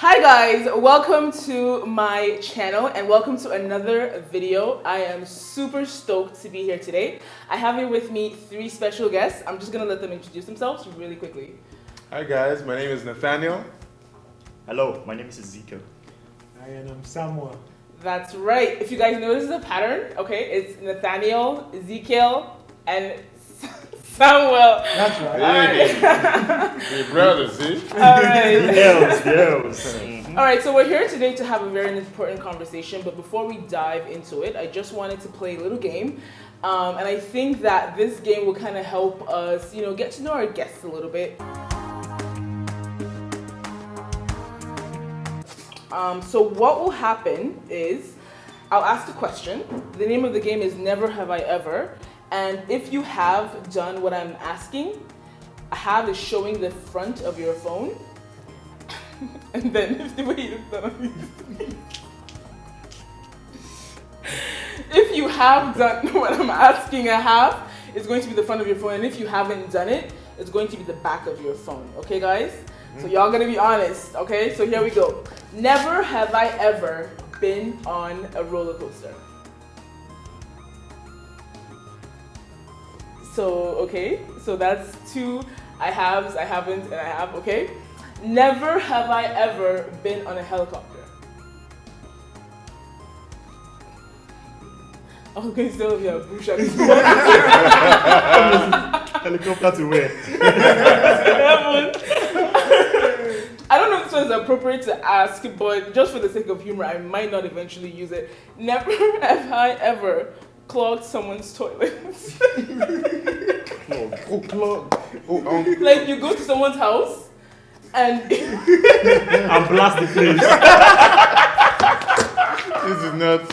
Hi guys, welcome to my channel and welcome to another video. I am super stoked to be here today. I have here with me three special guests. I'm just gonna let them introduce themselves really quickly. Hi guys, my name is Nathaniel. Hello, my name is Ezekiel. I am Samuel. That's right. If you guys notice the pattern, okay, it's Nathaniel, Ezekiel, and Samuel. That's right. Hey, brothers, see? Alright. Yes. Alright, so we're here today to have a very important conversation, but before we dive into it, I just wanted to play a little game. And I think that this game will kind of help us, get to know our guests a little bit. So what will happen is, I'll ask a question. The name of the game is Never Have I Ever. And if you have done what I'm asking, have is showing the front of your phone. And then if the way you've done if you have done what I'm asking, a have is going to be the front of your phone. And if you haven't done it, it's going to be the back of your phone. Okay, guys? So y'all gonna be honest, okay? So here we go. Never have I ever been on a roller coaster. So, okay, so that's two I haves, I haven't, and I have, okay? Never have I ever been on a helicopter. I was going to tell you a bush at this point. Helicopter to where? I don't know if this one is appropriate to ask, but just for the sake of humor, I might not eventually use it. Never have I ever clogged someone's toilet. Like you go to someone's house and blast the place. This is nuts.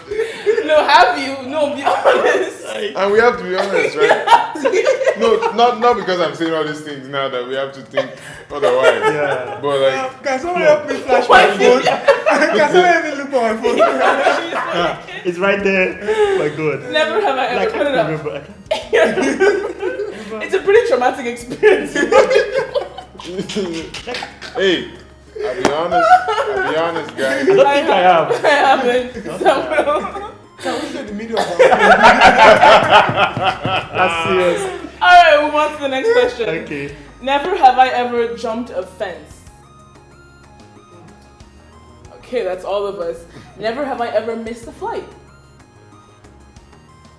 No, have you? No, be honest. And we have to be honest, right? No, not because I'm saying all these things now that we have to think otherwise. Yeah. But like, Can someone help me flash my phone? Can someone help me look for my phone? It's right there. Oh my God. Never have I ever Like, put it up. remember. It's a pretty traumatic experience. hey, I'll be honest, guys. I don't think I have. I haven't. Samuel. Can we get the middle of our That's serious. Alright, we'll move on to the next question. Okay. Never have I ever jumped a fence. Okay, that's all of us. Never have I ever missed a flight.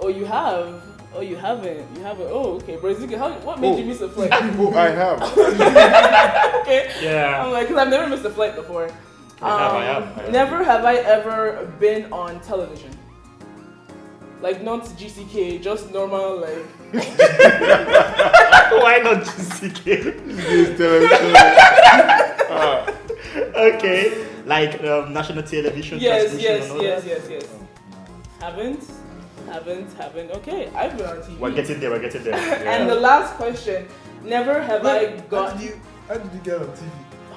Oh, you have? Oh, you haven't? You haven't? Oh, okay. But Ezekiel, what made you miss a flight? Oh, I have. Okay. Yeah. I'm like, because I've never missed a flight before. I have. Never have I ever been on television. Like not GCK, just normal like. Why not GCK? This television. Okay. Like national television. Yes. transmission and all that? Haven't. Okay, I've been on TV. We're getting there. Yeah. And the last question, never have I got. How did you get on TV?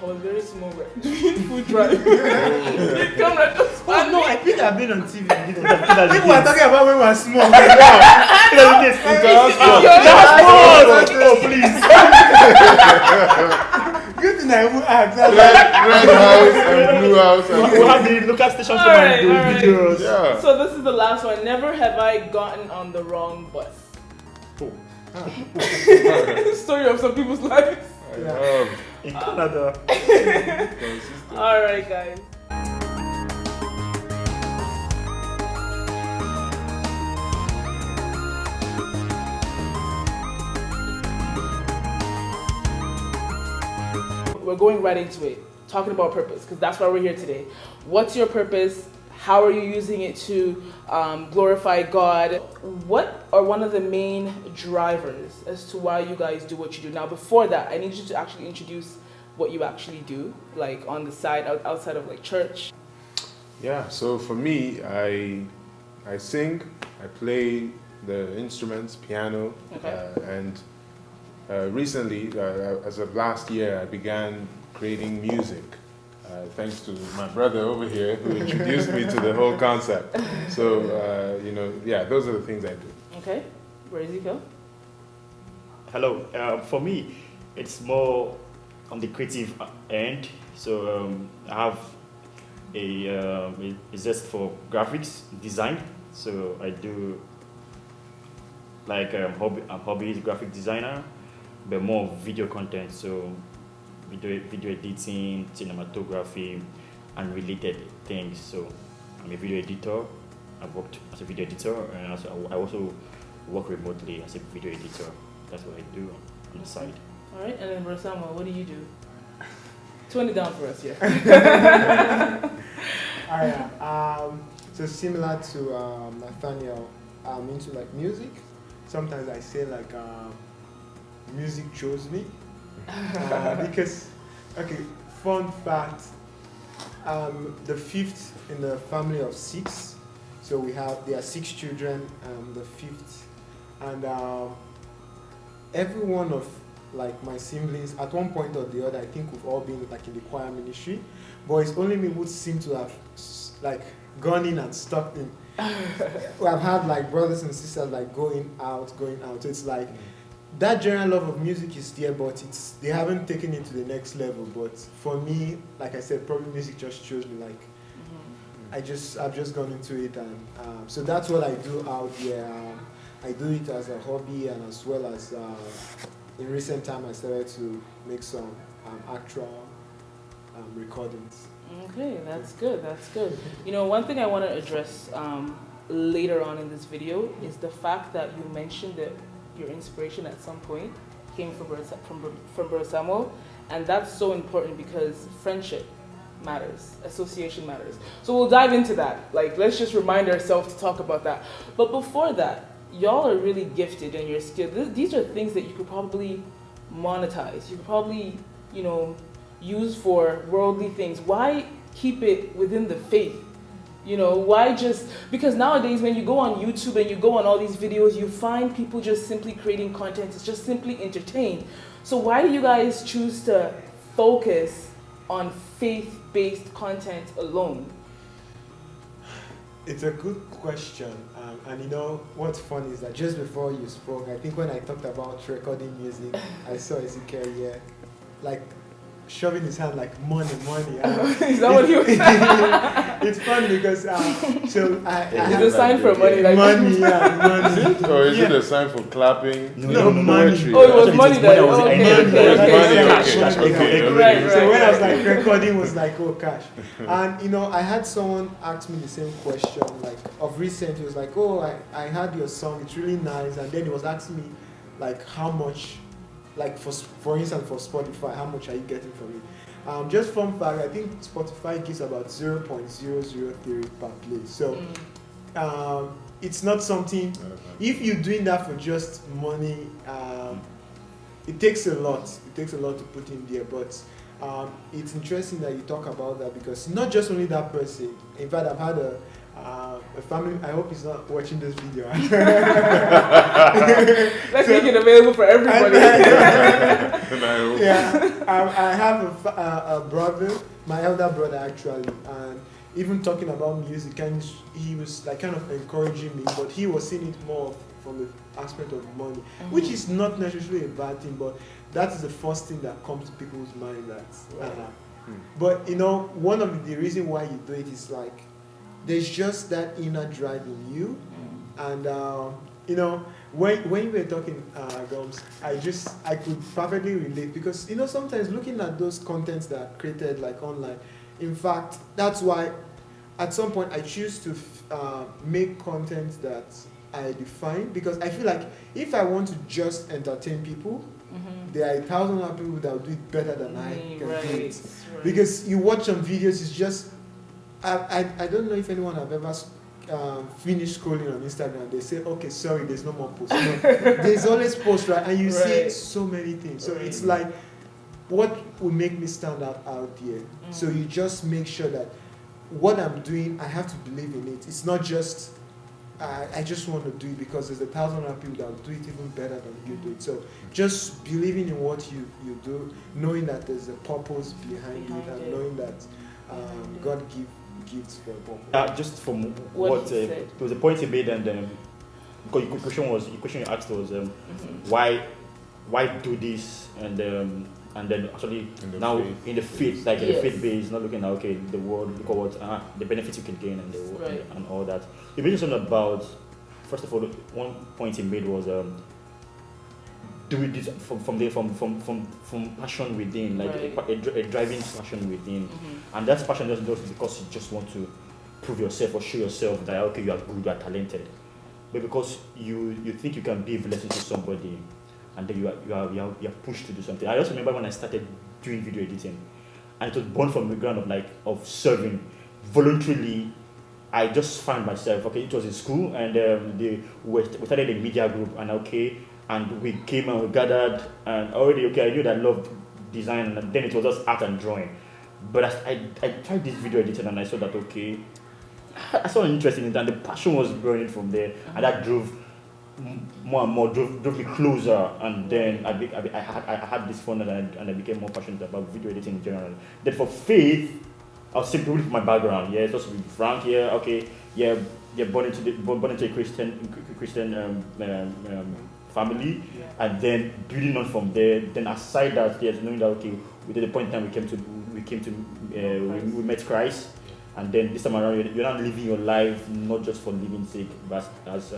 I was very small, right? Doing food drive. The camera just Oh no, I think I've been on TV. I think That's we were talking about when we were small. Oh, please. Good thing I even asked. Red house and blue house. We'll have the local stations for Alright. videos. Yeah. So this is the last one. Never have I gotten on the wrong bus. Story of some people's lives. In Canada. Alright guys. We're going right into it, talking about purpose, because that's why we're here today. What's your purpose? How are you using it to glorify God? What are one of the main drivers as to why you guys do what you do? Now, before that, I need you to actually introduce what you actually do, like on the side, outside of like church. Yeah. So for me, I sing. I play the instruments, piano, Okay. and recently, as of last year, I began creating music. Thanks to my brother over here who introduced me to the whole concept. So, those are the things I do. Okay, where is he go? Hello. For me, it's more on the creative end. So I have a zest for graphics design. So I do like I'm hobby graphic designer, but more video content. So video editing, cinematography, and related things. So I'm a video editor. I've worked as a video editor, and I also work remotely as a video editor. That's what I do on the side. All right, and then Rosama, what do you do? Tone it down for us, yeah. So similar to Nathaniel, I'm into like music. Sometimes I say like music chose me because, okay, fun fact, the fifth in the family of six. So there are 6 children, the fifth, and every one of like my siblings at one point or the other, I think we've all been like in the choir ministry, but it's only me who seem to have like gone in and stuck in. I've had like brothers and sisters like going out. So it's like that general love of music is there, but they haven't taken it to the next level. But for me, like I said, probably music just chose me. Like I've just gone into it, and so that's what I do out there. I do it as a hobby, and as well as in recent time I started to make some actual recordings. Okay, that's good. You know, one thing I want to address later on in this video is the fact that you mentioned that your inspiration at some point came from Brother Samuel, and that's so important because friendship matters, association matters. So we'll dive into that. Like, let's just remind ourselves to talk about that. But before that, y'all are really gifted in your skill. These are things that you could probably monetize. You could probably, you know, use for worldly things. Why keep it within the faith? You know, why just, because nowadays when you go on YouTube and you go on all these videos, you find people just simply creating content. It's just simply entertain. So why do you guys choose to focus on faith-based content alone? It's a good question, and you know what's funny is that just before you spoke, I think when I talked about recording music, I saw Ezekiel here, like shoving his hand like money. Is that what he was? It's fun because so I it's a sign for money, like money. Or is it a sign for clapping? No, money. Poetry. Oh, it was money that was okay, Okay. Right. So when I was like recording was like, oh, cash. And you know, I had someone ask me the same question like of recent. He was like, oh, I heard your song, it's really nice, and then he was asking me like how much, like for instance for Spotify, how much are you getting from it? Just fun fact, I think Spotify gives about 0.003 per play. So it's not something, if you're doing that for just money, it takes a lot. It takes a lot to put in there, but it's interesting that you talk about that because not just only that person. In fact, I've had a family. I hope he's not watching this video. Let's make it available for everybody. I have a brother, my elder brother actually, and even talking about music, and he was like kind of encouraging me, but he was seeing it more from the aspect of money, which is not necessarily a bad thing, but that is the first thing that comes to people's mind. But you know, one of the reasons why you do it is like there's just that inner drive in you, and you know, when you were talking, Gomes, I could perfectly relate because you know sometimes looking at those contents that are created like online, in fact that's why at some point I choose to make content that I define, because I feel like if I want to just entertain people, there are 1,000 other people that will do it better than I can do it. Right. Because you watch some videos, it's just I don't know if anyone have ever finished scrolling on Instagram. They say, okay, sorry, there's no more posts. No, there's always posts, right? And you see so many things. So it's like, what will make me stand out here? So you just make sure that what I'm doing, I have to believe in it. It's not just I just want to do it because there's 1,000 other people that will do it even better than you do it. So just believing in what you do, knowing that there's a purpose behind it, and knowing that God gives for a purpose. Just from what there was a point he made, and because the question you asked was why do this, and and then actually In the now faith. in the faith, like in Yes. the faith base, not looking at okay the world, look at what the benefits you can gain and the Right. and all that. You mentioned something about, first of all, one point he made was doing this from passion within, like Right. a driving passion within, Mhm. and that passion doesn't just because you just want to prove yourself or show yourself that okay you are good, you are talented, but because you think you can be a blessing to somebody, and then you are pushed to do something. I just remember when I started doing video editing, and it was born from the ground of serving voluntarily. I just found myself, okay, it was in school, and we started a media group, and okay, and we came and we gathered, and already, okay, I knew that I loved design, and then it was just art and drawing. But I tried this video editing, and I saw that, okay, I saw an interest in it, and the passion was growing from there, and that drove more and more, drove me closer, and then I had this fun, and I became more passionate about video editing in general. Then for faith, I'll say purely from my background. Yeah, just to be frank. Yeah, okay. Yeah, born into a Christian family, and then building on from there. Then aside that, yes, knowing that okay, we did the point in time we met Christ, and then this time around you're not living your life not just for living sake, but as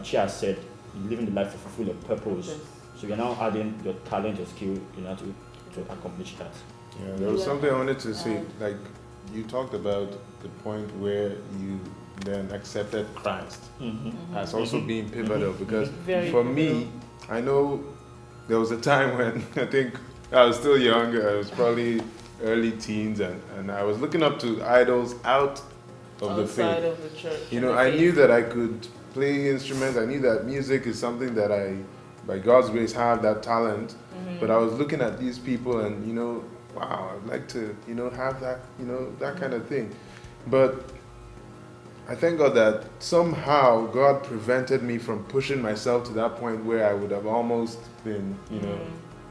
Chia said, you're living the life to fulfill your purpose. Okay. So you're now adding your talent, your skill, to accomplish that. Yeah, there was something I wanted to say. Like you talked about the point where you then accepted Christ as also being pivotal, because Very for me, I know there was a time when I think I was still young. I was probably early teens, and I was looking up to idols out of the outside faith. of the church. You know, I knew that I could play instruments. I knew that music is something that I, by God's grace, have that talent. But I was looking at these people and, you know, wow, I'd like to, you know, have that, you know, that kind of thing. But I thank God that somehow God prevented me from pushing myself to that point where I would have almost been, you know,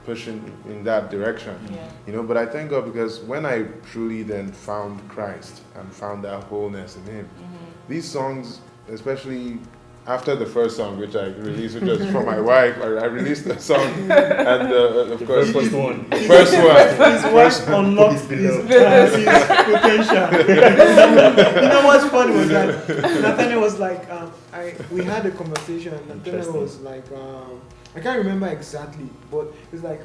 pushing in that direction. Yeah. You know, but I thank God because when I truly then found Christ and found that wholeness in Him, these songs, especially after the first song, which I released, which was for my wife, I released the song, and of course, The first one. the first one. His wife unlocked his potential. You know what's funny was that Nathaniel was like, we had a conversation, and Nathaniel was like, I can't remember exactly, but it was like,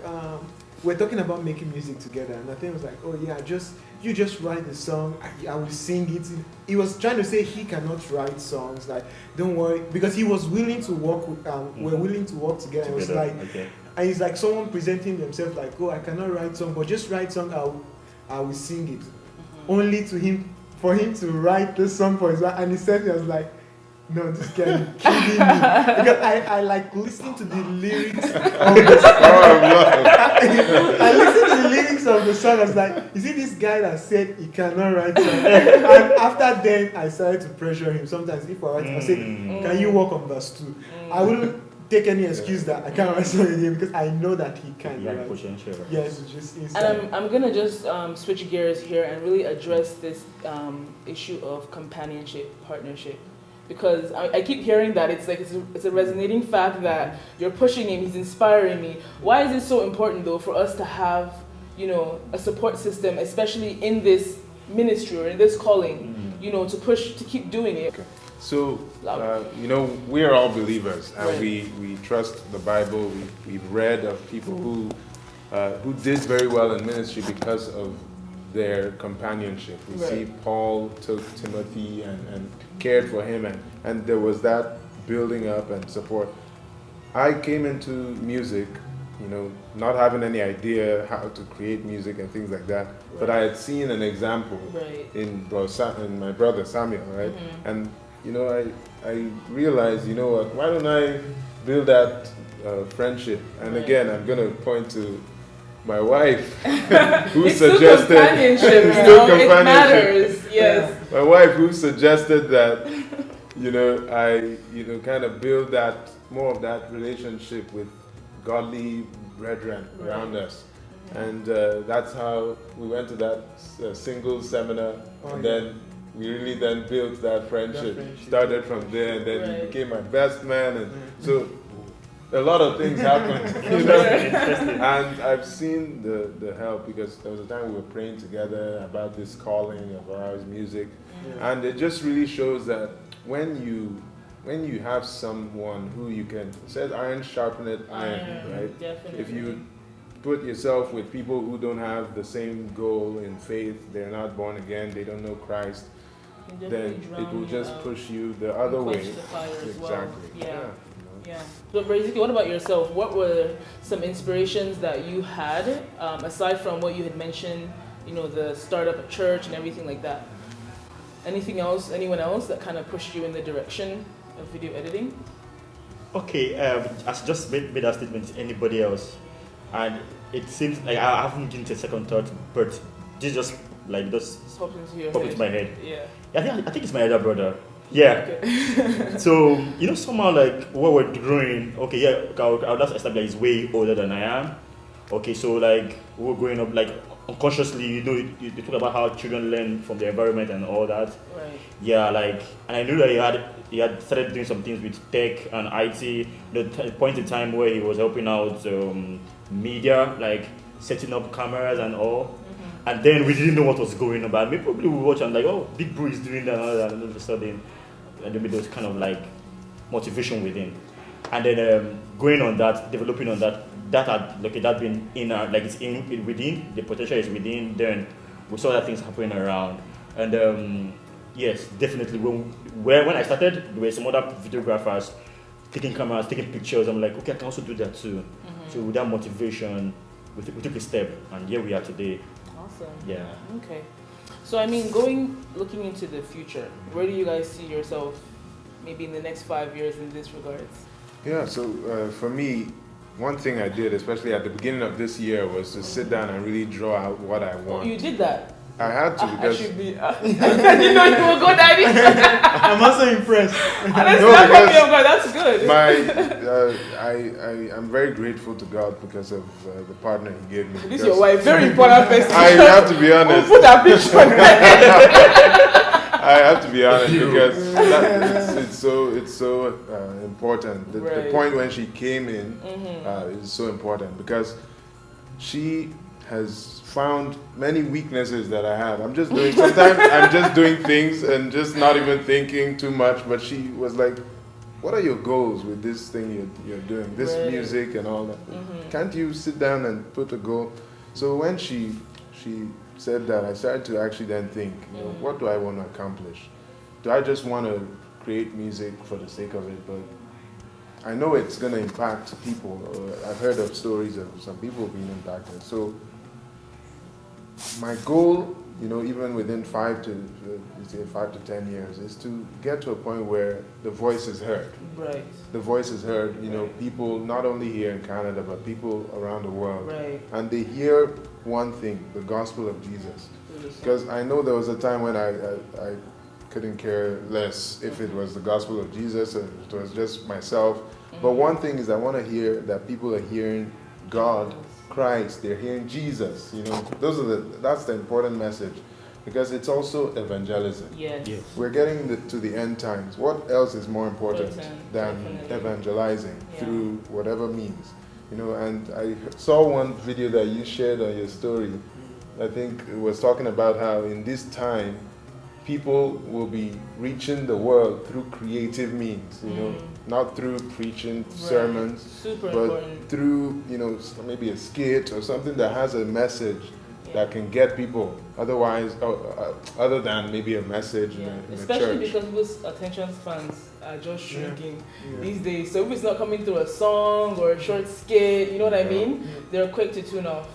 we're talking about making music together, and Nathaniel was like, oh yeah, you just write the song, I will sing it. He was trying to say he cannot write songs, like, don't worry, because he was willing to work with, we're willing to work together. It was like, okay. and it's like someone presenting themselves like, oh, I cannot write song, but just write song, I will sing it. Only for him to write this song for his wife, and he said, he was like, no, this guy is killing me. Because I like listening to the lyrics of the song. I listened to the lyrics of the song. I was like, you see this guy that said he cannot write song? And after then, I started to pressure him. Sometimes if I write, I say, can you work on verse 2? I wouldn't take any excuse that I can't write song again because I know that he can. Yeah, Right? potential. Yes, it's just inside. And I'm gonna just switch gears here and really address this issue of companionship, partnership, because I keep hearing that it's a resonating fact that you're pushing him, he's inspiring me. Why is it so important though for us to have, you know, a support system, especially in this ministry or in this calling, you know, to keep doing it? Okay. So, you know, we are all believers, and Right. we trust the Bible. We've read of people who did very well in ministry because of their companionship. We Right. see Paul took Timothy and cared for him, and there was that building up and support. I came into music, you know, not having any idea how to create music and things like that, but I had seen an example Right. in my brother Samuel, right? And you know, I realized, you know what, why don't I build that friendship? And Right. again, I'm going to point to my wife, who It's still suggested companionship, it's you still know? It companionship. matters, yes. My wife, who suggested that, you know, I, you know, kind of build that more of that relationship with godly brethren around us. And that's how we went to that single seminar, and then we really then built that friendship. Started from there, and then he became my best man. And so a lot of things happened. You know? And I've seen the help, because there was a time we were praying together about this calling of ours, music, and it just really shows that when you have someone who you can, it says iron sharpeneth iron, right? Definitely. If you put yourself with people who don't have the same goal in faith, they're not born again, they don't know Christ, then it will just push you the other way. The fire as Exactly. Well. Yeah. So, Ezekiel, what about yourself? What were some inspirations that you had, aside from what you had mentioned, the start up a church and everything like that? Anything else, anyone else that kind of pushed you in the direction of video editing? Okay, I just made that statement to anybody else, and it seems like I haven't given it a second thought, but this just popped into my head. Yeah. I think it's my elder brother. Yeah. Okay. So somehow like what we're doing. Okay, yeah. I'll just establish that he's way older than I am. Okay, so like we're growing up like unconsciously. You talk about how children learn from the environment and all that. Right. Yeah, like, and I knew that he had started doing some things with tech and IT. The point in time where he was helping out media, like setting up cameras and all. And then we didn't know what was going on, but maybe probably we watch and like, oh, Big Bro is doing that and all that, and all of a sudden, and then there was kind of like motivation within. And then going on that, developing on that had that been in like it's in within, the potential is within, then we saw that things happening around. And yes, definitely when I started, there were some other videographers taking cameras, taking pictures. I'm like, okay, I can also do that too. So with that motivation, we took a step, and here we are today. Awesome. Yeah. Okay. So looking into the future, where do you guys see yourself maybe in the next 5 years in this regards? Yeah, so for me, one thing I did, especially at the beginning of this year, was to sit down and really draw out what I want. Oh, you did that? I had to, because... I should be... I didn't know you were good at it. I'm also impressed. That's good. I'm very grateful to God because of the partner He gave me. This is your wife, very important person. I have to be honest. We'll put that picture. I have to be honest, because it's so important. The point when she came in is so important, because she has found many weaknesses that I have. Sometimes I'm just doing things and just not even thinking too much, but she was like, what are your goals with this thing you're doing, this music and all that? Can't you sit down and put a goal? So when she said that, I started to actually then think, what do I want to accomplish? Do I just want to create music for the sake of it? But I know it's going to impact people. I've heard of stories of some people being impacted. So my goal, even within 5 to 10 years, is to get to a point where the voice is heard. Right. The voice is heard. People not only here in Canada, but people around the world. Right. And they hear one thing: the gospel of Jesus. Because I know there was a time when I couldn't care less if it was the gospel of Jesus or it was just myself. But one thing is, I want to hear that people are hearing God, Christ, they're hearing Jesus. That's the important message, because it's also evangelism. Yes. We're getting to the end times. What else is more important than evangelizing through whatever means? And I saw one video that you shared on your story. I think it was talking about how in this time, people will be reaching the world through creative means, not through preaching sermons, but through, maybe a skit or something that has a message that can get people. Otherwise, other than maybe a message in a especially church. because people's attention spans are just shrinking these days. So if it's not coming through a song or a short skit, you know what I mean? They're quick to tune off.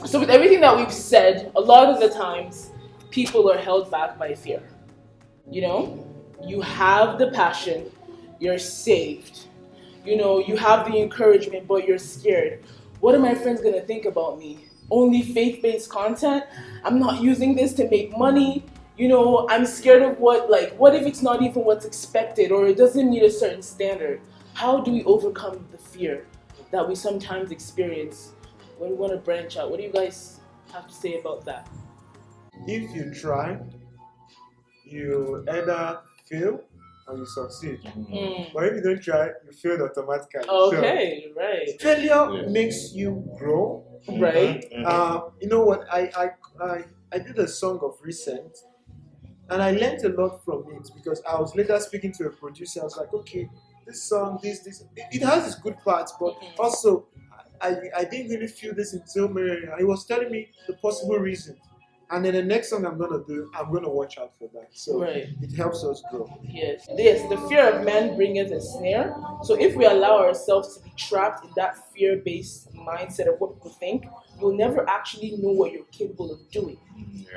So with everything that we've said, a lot of the times people are held back by fear. You have the passion, you're saved. You have the encouragement, but you're scared. What are my friends gonna think about me? Only faith-based content? I'm not using this to make money. I'm scared of what if it's not even what's expected, or it doesn't meet a certain standard? How do we overcome the fear that we sometimes experience when we want to branch out? What do you guys have to say about that? If you try, you either fail and you succeed. Mm. But if you don't try, you fail automatically. Okay, right. So, failure Yeah. makes you grow. Right. You know what? I did a song of recent, and I learned a lot from it because I was later speaking to a producer. I was like, okay, this song, it has its good parts, but also I didn't really feel this until Mary. He was telling me the possible reasons. And then the next song I'm gonna do, I'm gonna watch out for that. So Right. it helps us grow. Yes. Yes, the fear of man bringeth a snare. So if we allow ourselves to be trapped in that fear-based mindset of what people think, you'll never actually know what you're capable of doing.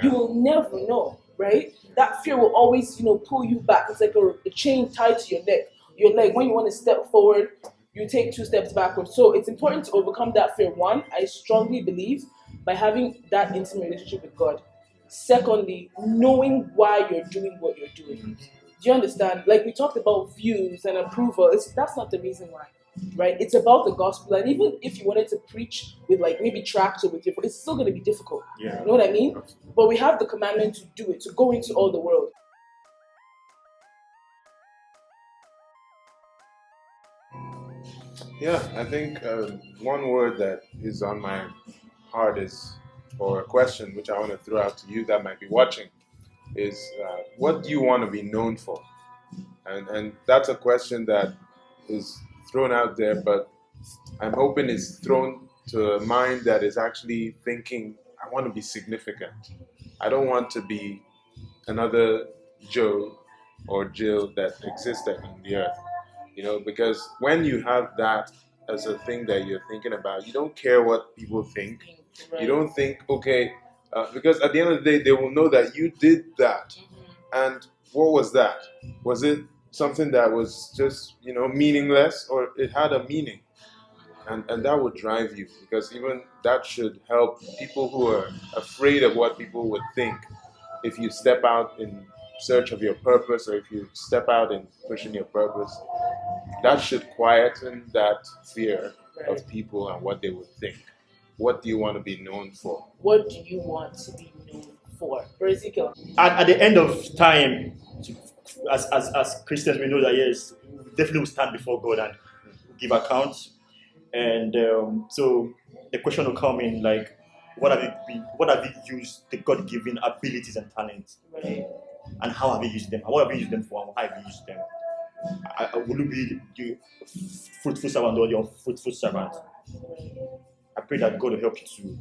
You will never know, right? That fear will always, pull you back. It's like a chain tied to your neck. Your leg, when you want to step forward, you take 2 steps backwards. So it's important to overcome that fear. One, I strongly believe, by having that intimate relationship with God. Secondly, knowing why you're doing what you're doing. Do you understand? Like we talked about views and approval. That's not the reason why, right? It's about the gospel. And even if you wanted to preach with like maybe tracts or with your, it's still going to be difficult. Yeah. You know what I mean? But we have the commandment to do it, to go into all the world. Yeah, I think one word that is on my heart is, or a question which I want to throw out to you that might be watching, is what do you want to be known for? And that's a question that is thrown out there, but I'm hoping it's thrown to a mind that is actually thinking, I want to be significant. I don't want to be another Joe or Jill that existed on the earth. Because when you have that as a thing that you're thinking about, you don't care what people think. Right. You don't think, okay, because at the end of the day, they will know that you did that. And what was that? Was it something that was just, meaningless, or it had a meaning? And that would drive you, because even that should help people who are afraid of what people would think. If you step out in search of your purpose, or if you step out in pushing your purpose, that should quieten that fear of people and what they would think. What do you want to be known for? What do you want to be known for? Ezekiel. At the end of time, as Christians, we know that yes, we definitely will stand before God and give accounts. And so the question will come in like, what have you used the God-given abilities and talents, Right. and how have you used them? What have you used them for? And how have you used them? Will you be the fruitful servant or your fruitful servant? I pray that God will help you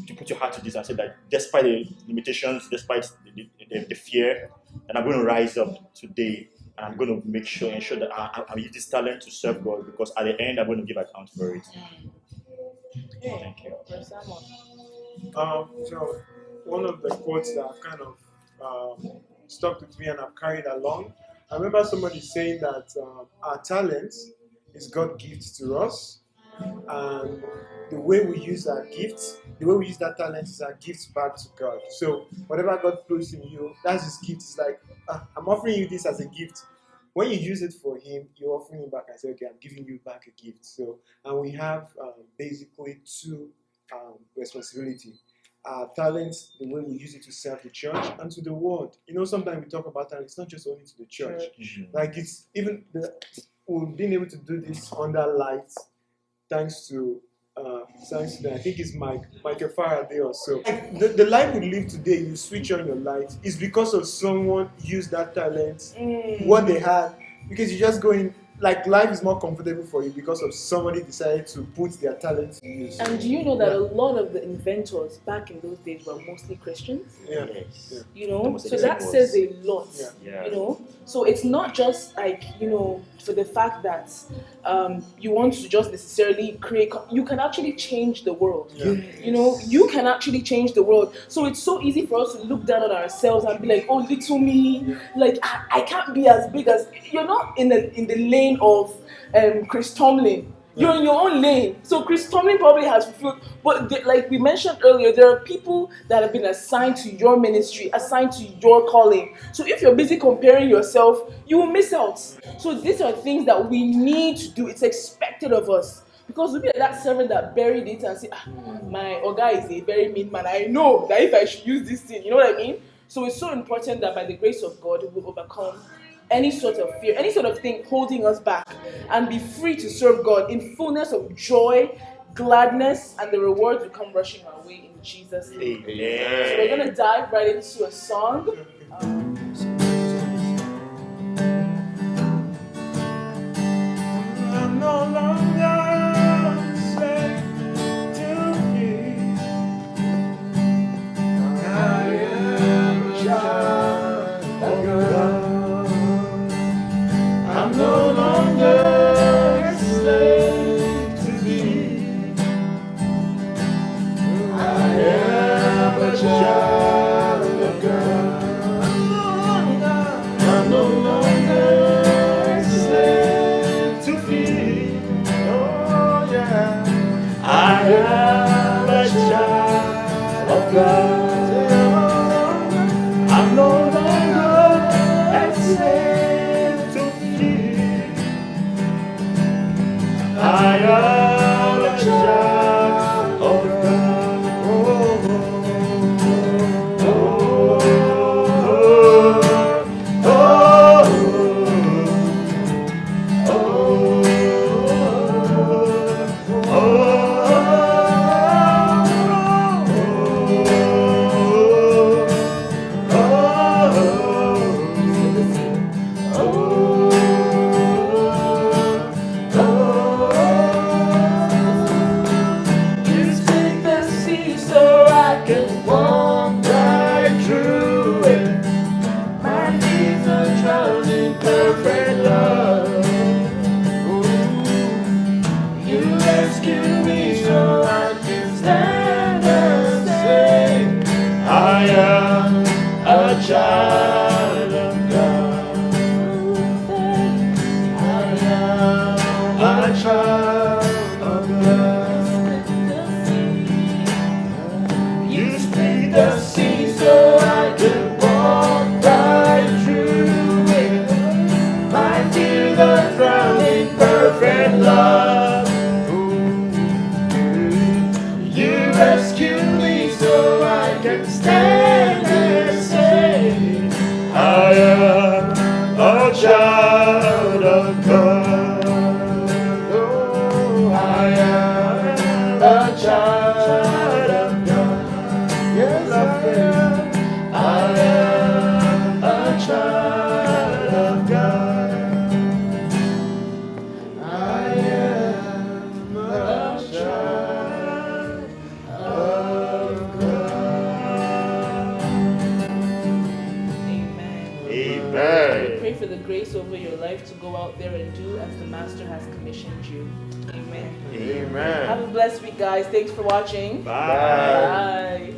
to put your heart to this and say that despite the limitations, despite the fear, and I'm going to rise up today, and I'm going to ensure that I use this talent to serve God, because at the end I'm going to give account for it. Thank you. So one of the quotes that kind of stuck with me and I've carried along, I remember somebody saying that our talent is God's gift to us, and the way we use our gifts, the way we use that talent is our gifts back to God. So whatever God puts in you, that's His gift. It's like, I'm offering you this as a gift. When you use it for Him, you're offering Him back and say, okay, I'm giving you back a gift. So, and we have basically two responsibility. Our talents, the way we use it to serve the church and to the world. Sometimes we talk about talent, it's not just only to the church. Like it's even we've been able to do this under lights, thanks to I think it's Michael Faraday or so. Like the life we live today, you switch on your light, is because of someone used that talent, what they had, because you just go in. Like life is more comfortable for you because of somebody decided to put their talent to use. And do you know that a lot of the inventors back in those days were mostly Christians? Yeah. Yes. So that says a lot. Yeah. So it's not just like for the fact that you want to just necessarily create. You can actually change the world. Yeah. You can actually change the world. So it's so easy for us to look down on ourselves and be like, oh, little me. Yeah. Like I can't be as big as you're not in the lane of Chris Tomlin. You're in your own lane. So Chris Tomlin probably has fulfilled. But like we mentioned earlier, there are people that have been assigned to your ministry, assigned to your calling. So if you're busy comparing yourself, you will miss out. So these are things that we need to do. It's expected of us. Because we'll be like that servant that buried it and say, my Oga is a very mean man. I know that if I should use this thing, you know what I mean? So it's so important that by the grace of God, we'll overcome any sort of fear, any sort of thing holding us back, and be free to serve God in fullness of joy, gladness, and the rewards will come rushing our way in Jesus' name. So we're going to dive right into a song. I'm no longer a slave to fear. I am a child of God. I'm no longer a slave to thee. I am a child of God. I'm no longer a slave to fear. Oh yeah, I am a child of God. I'm no longer a slave to fear. I am a child of God. Oh, oh, oh, oh, You speak the sea so I can walk right through it. My knees are drowned in perfect love. You rescue me so I can stand and say, I am a child of God. I am a child of God. You speak the sea so I can walk right through it. My tears are drowned in perfect love. You rescue me so I can stand and say, I am a child of God. Oh, I am a child of God. Yes, I am a child of God. I am a child of God. Amen. Amen. We pray for the grace over your life to go out there and do as the Master has commissioned you. Amen. Have Amen. a blessed week, guys. Thanks for watching. Bye. Bye.